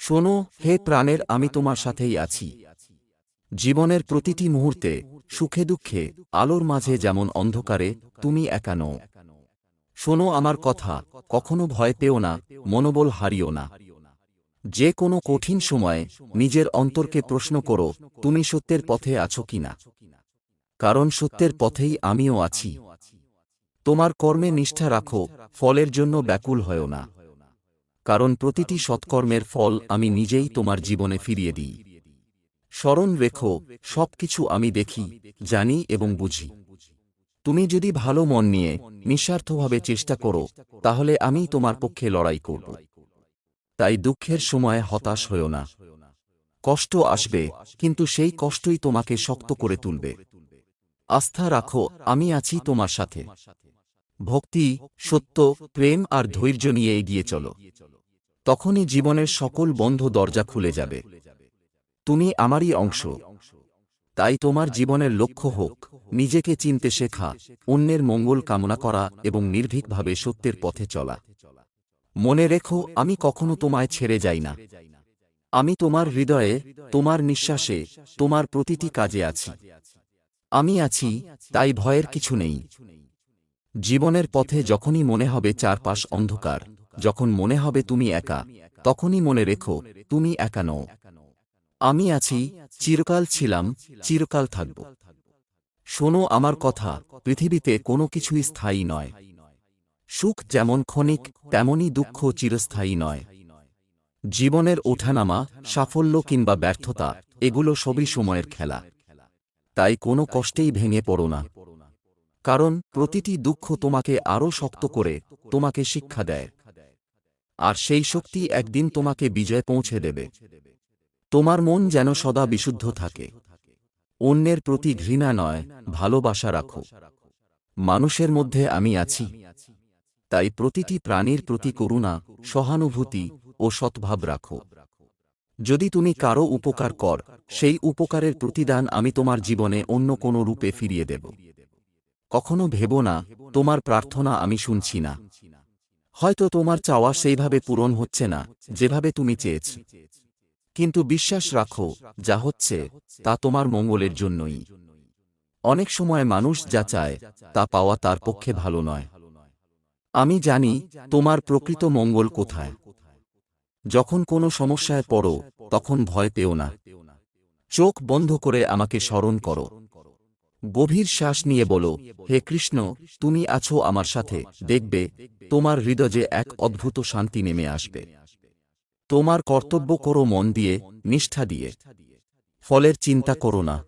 শোনো, হে প্রাণের, আমি তোমার সাথেই আছি। জীবনের প্রতিটি মুহূর্তে, সুখে দুঃখে, আলোর মাঝে যেমন অন্ধকারে, তুমি একা নও। শোনো আমার কথা, কখনো ভয় পেও না, মনোবল হারিও না। যে কোনো কঠিন সময়ে নিজের অন্তরকে প্রশ্ন করো, তুমি সত্যের পথে আছো কিনা। কারণ সত্যের পথেই আমিও আছি। তোমার কর্মে নিষ্ঠা রাখো, ফলের জন্য ব্যাকুল হয়ো না। কারণ প্রতিটি সৎকর্মের ফল আমি নিজেই তোমার জীবনে ফিরিয়ে দিই। স্মরণ রেখো, সবকিছু আমি দেখি, জানি এবং বুঝি। তুমি যদি ভালো মন নিয়ে নিঃস্বার্থভাবে চেষ্টা করো, তাহলে আমি তোমার পক্ষে লড়াই করব। তাই দুঃখের সময় হতাশ হয়ো না। কষ্ট আসবে, কিন্তু সেই কষ্টই তোমাকে শক্ত করে তুলবে। আস্থা রাখো, আমি আছি তোমার সাথে। ভক্তি, সত্য, প্রেম আর ধৈর্য নিয়ে এগিয়ে চলো। তখনই জীবনের সকল বন্ধ দরজা খুলে যাবে। তুমি আমারই অংশ। তাই তোমার জীবনের লক্ষ্য হোক নিজেকে চিনতে শেখা, অন্যের মঙ্গল কামনা করা এবং নির্ভীকভাবে সত্যের পথে চলা। মনে রেখো, আমি কখনো তোমায় ছেড়ে যাই না। আমি তোমার হৃদয়ে, তোমার নিঃশ্বাসে, তোমার প্রতিটি কাজে আছি। আমি আছি, তাই ভয়ের কিছু নেই। জীবনের পথে যখনই মনে হবে চারপাশ অন্ধকার, যখন মনে হবে তুমি একা, তখনই মনে রেখো, তুমি একা নও। আমি আছি, চিরকাল ছিলাম, চিরকাল থাকব। শোনো আমার কথা, পৃথিবীতে কোনো কিছুই স্থায়ী নয়। সুখ যেমন ক্ষণিক, তেমনি দুঃখ চিরস্থায়ী নয়। জীবনের ওঠানামা, সাফল্য কিংবা ব্যর্থতা, এগুলো সবই সময়ের খেলা। তাই কোনো কষ্টেই ভেঙে পড়ো না। কারণ প্রতিটি দুঃখ তোমাকে আরও শক্ত করে, তোমাকে শিক্ষা দেয়। আর সেই শক্তি একদিন তোমাকে বিজয়ে পৌঁছে দেবে। তোমার মন যেন সদা বিশুদ্ধ থাকে। অন্যের প্রতি ঘৃণা নয়, ভালোবাসা রাখো। মানুষের মধ্যে আমি আছি। তাই প্রতিটি প্রাণীর প্রতি করুণা, সহানুভূতি ও সদ্ভাব রাখো। যদি তুমি কারো উপকার কর, সেই উপকারের প্রতিদান আমি তোমার জীবনে অন্য কোনো রূপে ফিরিয়ে দেব। কখনো ভেবো না, তোমার প্রার্থনা আমি শুনছি না। হয়তো তোমার চাওয়া সেইভাবে পূরণ হচ্ছে না, যেভাবে তুমি চেয়েছ। কিন্তু বিশ্বাস রাখো, যা হচ্ছে তা তোমার মঙ্গলের জন্যই। অনেক সময় মানুষ যা চায় তা পাওয়া তার পক্ষে ভালো নয়। আমি জানি তোমার প্রকৃত মঙ্গল কোথায়। যখন কোনো সমস্যায় পড়ো, তখন ভয় পেও না। চোখ বন্ধ করে আমাকে স্মরণ করো। গভীর শ্বাস নিয়ে বলো, হে কৃষ্ণ, তুমি আছো আমার সাথে। দেখবে তোমার হৃদয়ে এক অদ্ভুত শান্তি নেমে আসবে। তোমার কর্তব্য করো মন দিয়ে, নিষ্ঠা দিয়ে। ফলের চিন্তা করো না।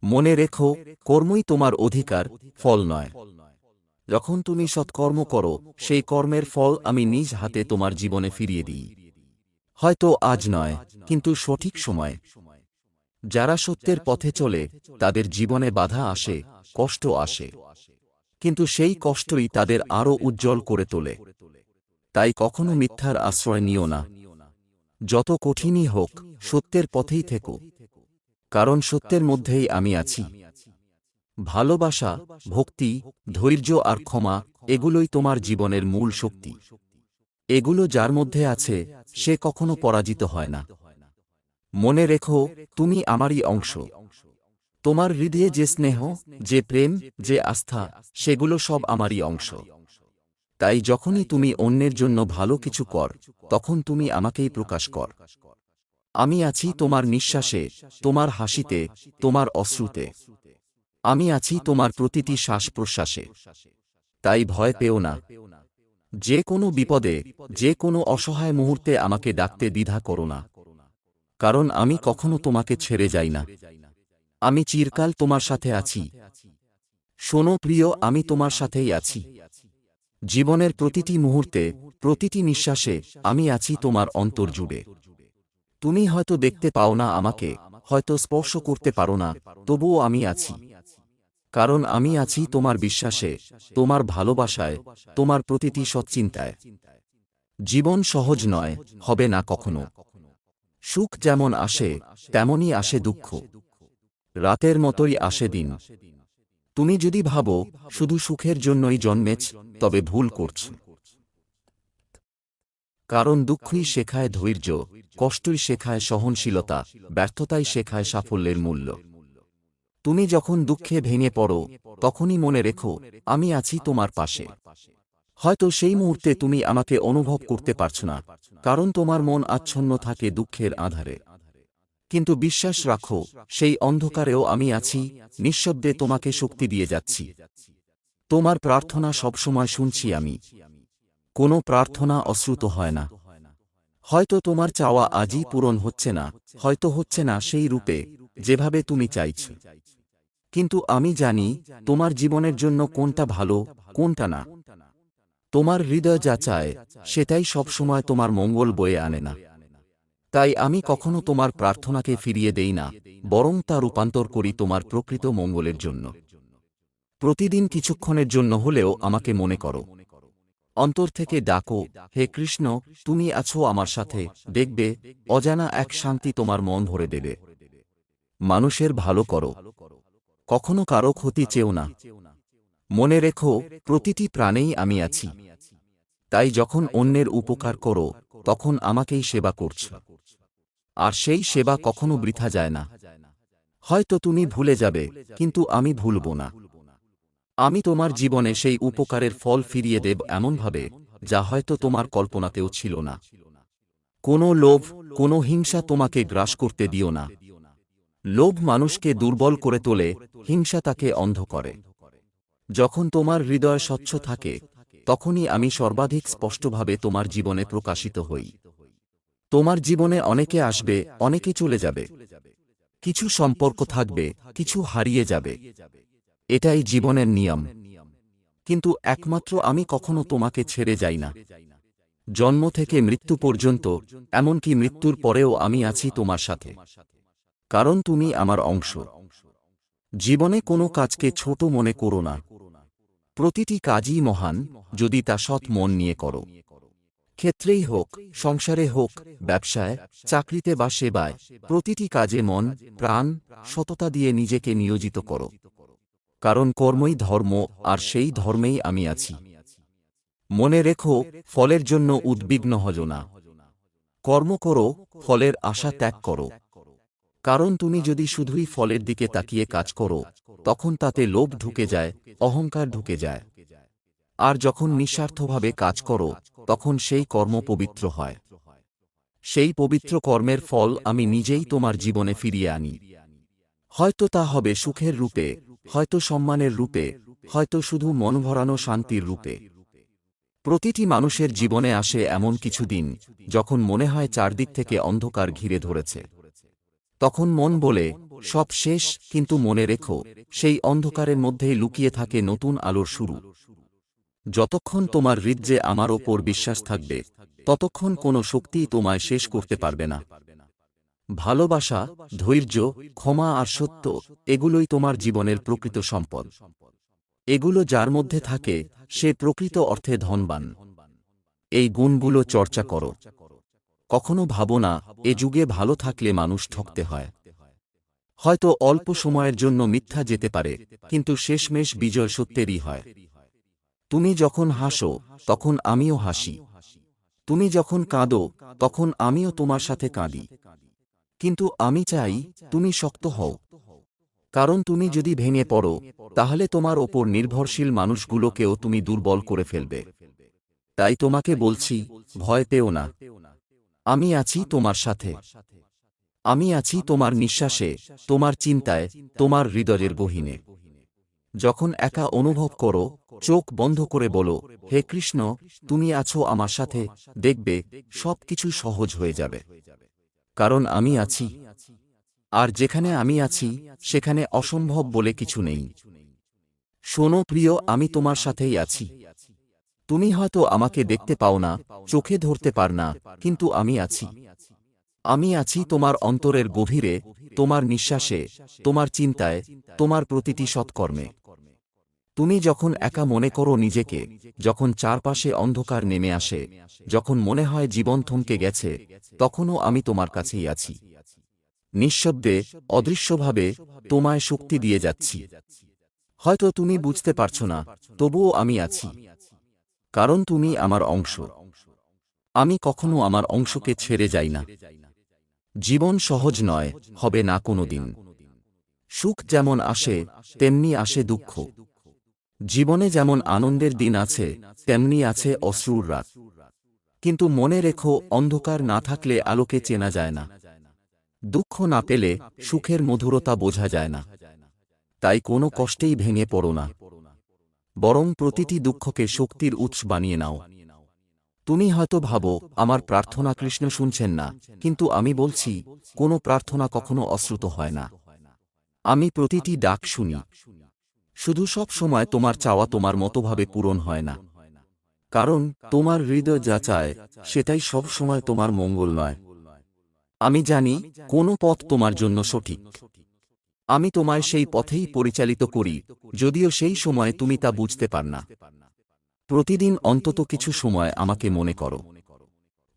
মনে রেখো, কর্মই তোমার অধিকার, ফল নয়। যখন তুমি সৎকর্ম করো, সেই কর্মের ফল আমি নিজ হাতে তোমার জীবনে ফিরিয়ে দিই। হয়তো আজ নয়, কিন্তু সঠিক সময়। যারা সত্যের পথে চলে, তাদের জীবনে বাধা আসে, কষ্ট আসে। কিন্তু সেই কষ্টই তাদের আরও উজ্জ্বল করে তোলে। তাই কখনো মিথ্যার আশ্রয় নিও না। যত কঠিনই হোক, সত্যের পথেই থেকো। কারণ সত্যের মধ্যেই আমি আছি। ভালোবাসা, ভক্তি, ধৈর্য আর ক্ষমা, এগুলোই তোমার জীবনের মূল শক্তি। এগুলো যার মধ্যে আছে, সে কখনো পরাজিত হয় না। মনে রেখো, তুমি আমারই অংশ। তোমার হৃদয়ে যে স্নেহ, যে প্রেম, যে আস্থা, সেগুলো সব আমারই অংশ। তাই যখনই তুমি অন্যের জন্য ভালো কিছু কর, তখন তুমি আমাকেই প্রকাশ কর। আমি আছি তোমার নিঃশ্বাসে, তোমার হাসিতে, তোমার অশ্রুতে। আমি আছি তোমার প্রতিটি শ্বাস প্রশ্বাসে। তাই ভয় পেও না। যে কোনো বিপদে, যে কোনো অসহায় মুহূর্তে আমাকে ডাকতে দ্বিধা করো না। কারণ আমি কখনো তোমাকে ছেড়ে যাই না। আমি চিরকাল তোমার সাথে আছি। শোনো প্রিয়, আমি তোমার সাথেই আছি। জীবনের প্রতিটি মুহূর্তে, প্রতিটি নিঃশ্বাসে আমি আছি তোমার অন্তর জুড়ে। তুমি হয়তো দেখতে পাও না আমাকে, হয়তো স্পর্শ করতে পারো না, তবুও আমি আছি। কারণ আমি আছি তোমার বিশ্বাসে, তোমার ভালোবাসায়, তোমার প্রতিটি সৎচিন্তায়। জীবন সহজ নয়, হবে না কখনো। সুখ যেমন আসে, তেমনই আসে দুঃখ। রাতের মতোই আসে দিন। তুমি যদি ভাবো শুধু সুখের জন্যই জন্মেছ, তবে ভুল করছ। কারণ দুঃখই শেখায় ধৈর্য, কষ্টই শেখায় সহনশীলতা, ব্যর্থতাই শেখায় সাফল্যের মূল্য। তুমি যখন দুঃখে ভেঙে পড়ো, তখনই মনে রেখো, আমি আছি তোমার পাশে। হয়তো সেই মুহূর্তে তুমি আমাকে অনুভব করতে পারছ না, কারণ তোমার মন আচ্ছন্ন থাকে দুঃখের আধারে। কিন্তু বিশ্বাস রাখো, সেই অন্ধকারেও আমি আছি, নিঃশব্দে তোমাকে শক্তি দিয়ে যাচ্ছি। তোমার প্রার্থনা সবসময় শুনছি আমি। কোনো প্রার্থনা অশ্রুত হয় না। হয়তো তোমার চাওয়া আজই পূরণ হচ্ছে না, হয়তো হচ্ছে না সেই রূপে যেভাবে তুমি চাইছ। কিন্তু আমি জানি তোমার জীবনের জন্য কোনটা ভালো, কোনটা না। তোমার হৃদয় যা চায়, সেটাই সবসময় তোমার মঙ্গল বয়ে আনে না। তাই আমি কখনো তোমার প্রার্থনাকে ফিরিয়ে দেই না, বরং তা রূপান্তর করি তোমার প্রকৃত মঙ্গলের জন্য। প্রতিদিন কিছুক্ষণের জন্য হলেও আমাকে মনে করো। অন্তর থেকে ডাকো, হে কৃষ্ণ, তুমি আছো আমার সাথে, দেখবে অজানা এক শান্তি তোমার মন ভরে দেবে। মানুষের ভালো করো, কখনো কারো ক্ষতি চেও না। মনে রেখো, প্রতিটি প্রাণেই আমি আছি। তাই যখন অন্যের উপকার করো, তখন আমাকেই সেবা করছ। আর সেই সেবা কখনো বৃথা যায় না। হয়তো তুমি ভুলে যাবে, কিন্তু আমি ভুলব না। আমি তোমার জীবনে সেই উপকারের ফল ফিরিয়ে দেব এমনভাবে, যা হয়তো তোমার কল্পনাতেও ছিল না। কোনো লোভ, কোনো হিংসা তোমাকে গ্রাস করতে দিও না। লোভ মানুষকে দুর্বল করে তোলে, হিংসা তাকে অন্ধ করে। যখন তোমার হৃদয় স্বচ্ছ থাকে, তখনই আমি সর্বাধিক স্পষ্টভাবে তোমার জীবনে প্রকাশিত হই। তোমার জীবনে অনেকে আসবে, অনেকে চলে যাবে। কিছু সম্পর্ক থাকবে, কিছু হারিয়ে যাবে। এটাই জীবনের নিয়ম। কিন্তু একমাত্র আমি কখনো তোমাকে ছেড়ে যাই না। জন্ম থেকে মৃত্যু পর্যন্ত, এমনকি মৃত্যুর পরেও আমি আছি তোমার সাথে। কারণ তুমি আমার অংশ। জীবনে কোনো কাজকে ছোট মনে করো না। প্রতিটি কাজই মহান, যদি তা সৎ মন নিয়ে করো। ক্ষেত্রেই হোক, সংসারে হোক, ব্যবসায়, চাকরিতে বা সেবায়, প্রতিটি কাজে মন, প্রাণ, সততা দিয়ে নিজেকে নিয়োজিত করো। কারণ কর্মই ধর্ম, আর সেই ধর্মেই আমি আছি। মনে রেখো, ফলের জন্য উদ্বিগ্ন হজো না। কর্ম করো, ফলের আশা ত্যাগ করো। কারণ তুমি যদি শুধুই ফলের দিকে তাকিয়ে কাজ করো, তখন তাতে লোভ ঢুকে যায়, অহংকার ঢুকে যায়। আর যখন নিঃস্বার্থভাবে কাজ করো, তখন সেই কর্ম পবিত্র হয়। সেই পবিত্র কর্মের ফল আমি নিজেই তোমার জীবনে ফিরিয়ে আনি। হয়তো তা হবে সুখের রূপে, হয়তো সম্মানের রূপে, হয়তো শুধু মন ভরানো শান্তির রূপে। প্রতিটি মানুষের জীবনে আসে এমন কিছু দিন, যখন মনে হয় চারদিক থেকে অন্ধকার ঘিরে ধরেছে। তখন মন বলে, সব শেষ, কিন্তু মনে রেখো, সেই অন্ধকারের মধ্যেই লুকিয়ে থাকে নতুন আলোর শুরু। যতক্ষণ তোমার হৃদয়ে আমার ওপর বিশ্বাস থাকবে, ততক্ষণ কোনো শক্তিই তোমায় শেষ করতে পারবে না। ভালোবাসা, ধৈর্য, ক্ষমা আর সত্য, এগুলোই তোমার জীবনের প্রকৃত সম্পদ। এগুলো যার মধ্যে থাকে, সে প্রকৃত অর্থে ধনবান। এই গুণগুলো চর্চা করো। কখনো ভাবো না, এ যুগে ভালো থাকলে মানুষ ঠকতে হয়। হয়তো অল্প সময়ের জন্য মিথ্যা যেতে পারে, কিন্তু শেষমেশ বিজয় সত্যেরই হয়। তুমি যখন হাসো, তখন আমিও হাসি। তুমি যখন কাঁদো, তখন আমিও তোমার সাথে কাঁদি। কিন্তু আমি চাই, তুমি শক্ত হও। কারণ তুমি যদি ভেঙে পড়ো, তাহলে তোমার ওপর নির্ভরশীল মানুষগুলোকেও তুমি দুর্বল করে ফেলবে। তাই তোমাকে বলছি, ভয় পেও না। আমি আছি তোমার সাথে। আমি আছি তোমার নিঃশ্বাসে, তোমার চিন্তায়, তোমার হৃদয়ের গহীনে। যখন একা অনুভব করো, চোখ বন্ধ করে বলো, হে কৃষ্ণ, তুমি আছো আমার সাথে, দেখবে সবকিছু সহজ হয়ে যাবে। কারণ আমি আছি। আর যেখানে আমি আছি, সেখানে অসম্ভব বলে কিছু নেই। শোনো প্রিয়, আমি তোমার সাথেই আছি। তুমি হয়তো আমাকে দেখতে পাও না, চোখে ধরতে পার না, কিন্তু আমি আছি। আমি আছি তোমার অন্তরের গভীরে, তোমার নিঃশ্বাসে, তোমার চিন্তায়, তোমার প্রতিটি সৎকর্মে। তুমি যখন একা মনে করো নিজেকে, যখন চারপাশে অন্ধকার নেমে আসে, যখন মনে হয় জীবন থমকে গেছে, তখনও আমি তোমার কাছেই আছি। নিঃশব্দে, অদৃশ্যভাবে, তোমায় শক্তি দিয়ে যাচ্ছি। হয়তো তুমি বুঝতে পারছো না, তবুও আমি আছি। কারণ তুমি আমার অংশ। আমি কখনো আমার অংশকে ছেড়ে যাই না। জীবন সহজ নয়, হবে না কোনোদিন। সুখ যেমন আসে, তেমনি আসে দুঃখ। জীবনে যেমন আনন্দের দিন আছে, তেমনি আছে অশ্রুর রাত। কিন্তু মনে রেখো, অন্ধকার না থাকলে আলোকে চেনা যায় না। দুঃখ না পেলে সুখের মধুরতা বোঝা যায় না। তাই কোনো কষ্টেই ভেঙে পড়ো না, বরং প্রতিটি দুঃখকে শক্তির উৎস বানিয়ে নাও। তুমি হয়তো ভাবো, আমার প্রার্থনা কৃষ্ণ শুনছেন না, কিন্তু আমি বলছি, কোনো প্রার্থনা কখনো অশ্রুত হয় না। আমি প্রতিটি ডাক শুনি। শুধু সব সময় তোমার চাওয়া তোমার মতোভাবে পূরণ হয় না। কারণ তোমার হৃদয় যা চায়, সেটাই সব সময় তোমার মঙ্গল নয়। আমি জানি কোন পথ তোমার জন্য সঠিক। আমি তোমায় সেই পথেই পরিচালিত করি, যদিও সেই সময় তুমি তা বুঝতে পার না। প্রতিদিন অন্তত কিছু সময় আমাকে মনে করো।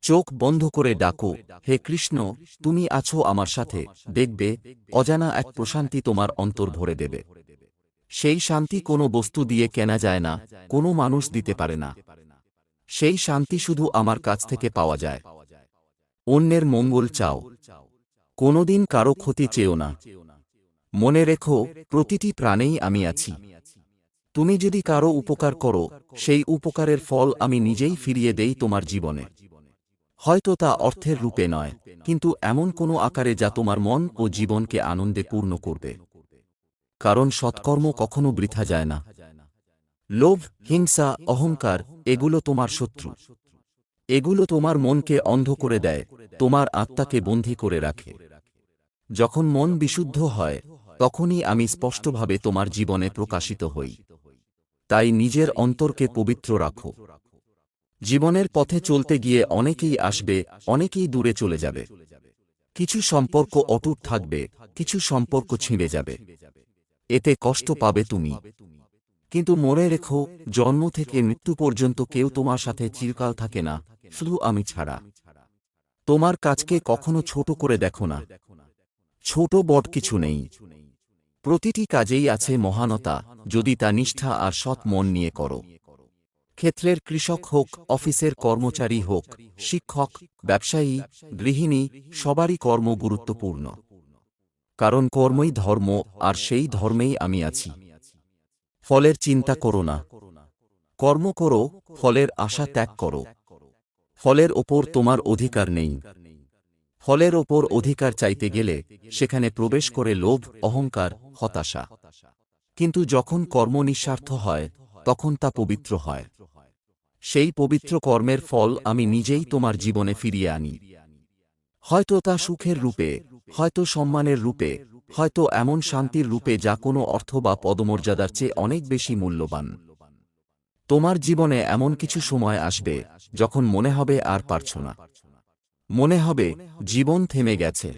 চোখ বন্ধ করে ডাকো, হে কৃষ্ণ, তুমি আছো আমার সাথে। দেখবে, অজানা এক প্রশান্তি তোমার অন্তর ভরে দেবে। সেই শান্তি কোনো বস্তু দিয়ে কেনা যায় না, কোনো মানুষ দিতে পারে না। সেই শান্তি শুধু আমার কাছ থেকে পাওয়া যায়। অন্যের মঙ্গল চাও, কোনোদিন কারো ক্ষতি চেও না। মনে রেখো, প্রতিটি প্রাণেই আমি আছি। তুমি যদি কারো উপকার করো, সেই উপকারের ফল আমি নিজেই ফিরিয়ে দেই তোমার জীবনে। হয়তো তা অর্থের রূপে নয়, কিন্তু এমন কোনো আকারে যা তোমার মন ও জীবনকে আনন্দে পূর্ণ করবে। কারণ সৎকর্ম কখনো বৃথা যায় না। লোভ, হিংসা, অহংকার, এগুলো তোমার শত্রু। এগুলো তোমার মনকে অন্ধ করে দেয়, তোমার আত্মাকে বন্দী করে রাখে। যখন মন বিশুদ্ধ হয়, তখনই আমি স্পষ্টভাবে তোমার জীবনে প্রকাশিত হই। তাই নিজের অন্তরকে পবিত্র রাখো। জীবনের পথে চলতে গিয়ে অনেকেই আসবে, অনেকেই দূরে চলে যাবে। কিছু সম্পর্ক অটুট থাকবে, কিছু সম্পর্ক ছিঁড়ে যাবে। এতে কষ্ট পাবে তুমি। কিন্তু মনে রেখো, জন্ম থেকে মৃত্যু পর্যন্ত কেউ তোমার সাথে চিরকাল থাকে না, শুধু আমি ছাড়া। তোমার কাজকে কখনো ছোট করে দেখো না। ছোট বড় কিছু নেই। প্রতিটি কাজেই আছে মহানতা, যদি তা নিষ্ঠা আর সৎ মন নিয়ে করো। ক্ষেত্রের কৃষক হোক, অফিসের কর্মচারী হোক, শিক্ষক, ব্যবসায়ী, গৃহিণী, সবারই কর্ম গুরুত্বপূর্ণ। কারণ কর্মই ধর্ম, আর সেই ধর্মেই আমি আছি। ফলের চিন্তা করো না। কর্ম করো, ফলের আশা ত্যাগ করো। ফলের ওপর তোমার অধিকার নেই। ফলের ওপর অধিকার চাইতে গেলে সেখানে প্রবেশ করে লোভ, অহংকার, হতাশা। কিন্তু যখন কর্ম নিঃস্বার্থ হয়, তখন তা পবিত্র হয়। সেই পবিত্র কর্মের ফল আমি নিজেই তোমার জীবনে ফিরিয়ে আনি। হয়তো তা সুখের রূপে, হয়তো সম্মানের রূপে, হয়তো এমন শান্তির রূপে যা কোনো অর্থ বা পদমর্যাদার চেয়ে অনেক বেশি মূল্যবান। তোমার জীবনে এমন কিছু সময় আসবে, যখন মনে হবে আর পারছো না। মনে হবে জীবন থেমে গেছে।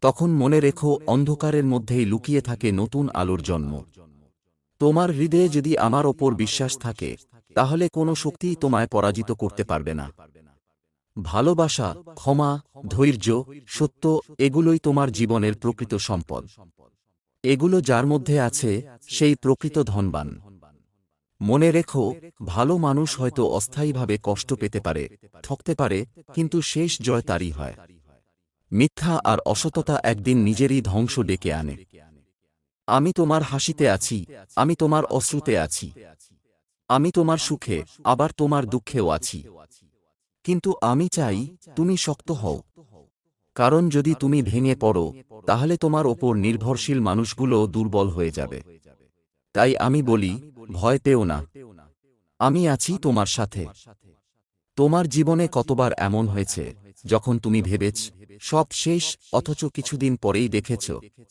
তখন মনে রেখো, অন্ধকারের মধ্যেই লুকিয়ে থাকে নতুন আলোর জন্ম। তোমার হৃদয়ে যদি আমার ওপর বিশ্বাস থাকে, তাহলে কোনো শক্তিই তোমায় পরাজিত করতে পারবে না। ভালোবাসা, ক্ষমা, ধৈর্য, সত্য, এগুলোই তোমার জীবনের প্রকৃত সম্পদ। এগুলো যার মধ্যে আছে, সেই প্রকৃত ধনবান। মনে রেখো, ভালো মানুষ হয়তো অস্থায়ীভাবে কষ্ট পেতে পারে, ঠকতে পারে, কিন্তু শেষ জয় তারই হয়। মিথ্যা আর অসততা একদিন নিজেরই ধ্বংস ডেকে আনে। আমি তোমার হাসিতে আছি, আমি তোমার অশ্রুতে আছি। আমি তোমার সুখে, আবার তোমার দুঃখেও আছি। কিন্তু আমি চাই তুমি শক্ত হও। কারণ যদি তুমি ভেঙে পড়ো, তাহলে তোমার ওপর নির্ভরশীল মানুষগুলো দুর্বল হয়ে যাবে। তাই আমি বলি, ভয় পেও না। আমি আছি তোমার সাথে। তোমার জীবনে কতবার এমন হয়েছে, যখন তুমি ভেবেছ সব শেষ, অথচ কিছুদিন পরেই দেখেছ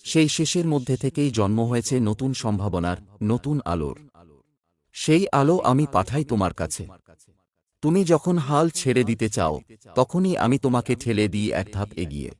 সেই শেষের মধ্যে থেকেই জন্ম হয়েছে নতুন সম্ভাবনার, নতুন আলোর। সেই আলো আমি পাঠাই তোমার কাছে। তুমি যখন হাল ছেড়ে দিতে চাও, তখনই আমি তোমাকে ঠেলে দিই এক ধাপ এগিয়ে।